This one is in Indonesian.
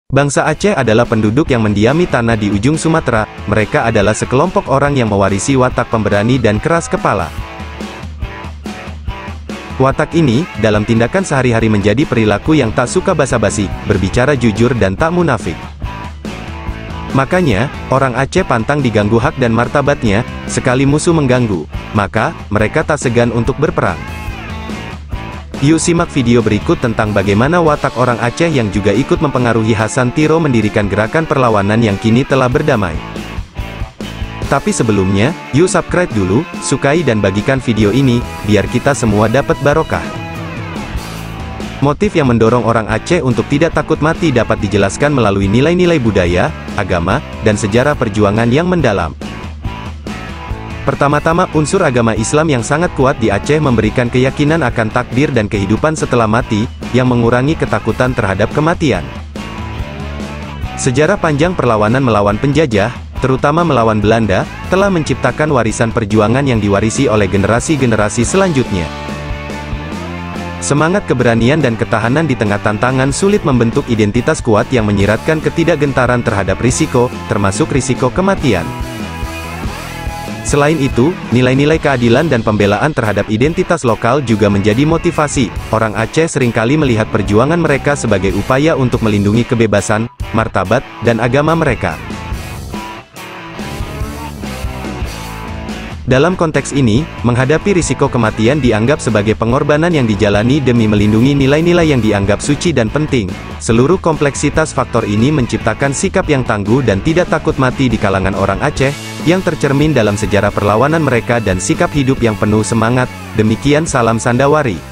Bangsa Aceh adalah penduduk yang mendiami tanah di ujung Sumatera. Mereka adalah sekelompok orang yang mewarisi watak pemberani dan keras kepala. Watak ini, dalam tindakan sehari-hari menjadi perilaku yang tak suka basa-basi, berbicara jujur dan tak munafik. Makanya, orang Aceh pantang diganggu hak dan martabatnya, sekali musuh mengganggu, maka, mereka tak segan untuk berperang. Yuk simak video berikut tentang bagaimana watak orang Aceh yang juga ikut mempengaruhi Hasan Tiro mendirikan gerakan perlawanan yang kini telah berdamai. Tapi sebelumnya, yuk subscribe dulu, sukai dan bagikan video ini, biar kita semua dapat barokah. Motif yang mendorong orang Aceh untuk tidak takut mati dapat dijelaskan melalui nilai-nilai budaya, agama, dan sejarah perjuangan yang mendalam. Pertama-tama, unsur agama Islam yang sangat kuat di Aceh memberikan keyakinan akan takdir dan kehidupan setelah mati, yang mengurangi ketakutan terhadap kematian. Sejarah panjang perlawanan melawan penjajah, terutama melawan Belanda, telah menciptakan warisan perjuangan yang diwarisi oleh generasi-generasi selanjutnya. Semangat keberanian dan ketahanan di tengah tantangan sulit membentuk identitas kuat yang menyiratkan ketidakgentaran terhadap risiko, termasuk risiko kematian. Selain itu, nilai-nilai keadilan dan pembelaan terhadap identitas lokal juga menjadi motivasi. Orang Aceh seringkali melihat perjuangan mereka sebagai upaya untuk melindungi kebebasan, martabat, dan agama mereka. Dalam konteks ini, menghadapi risiko kematian dianggap sebagai pengorbanan yang dijalani demi melindungi nilai-nilai yang dianggap suci dan penting. Seluruh kompleksitas faktor ini menciptakan sikap yang tangguh dan tidak takut mati di kalangan orang Aceh, yang tercermin dalam sejarah perlawanan mereka dan sikap hidup yang penuh semangat. Demikian salam Sandawari.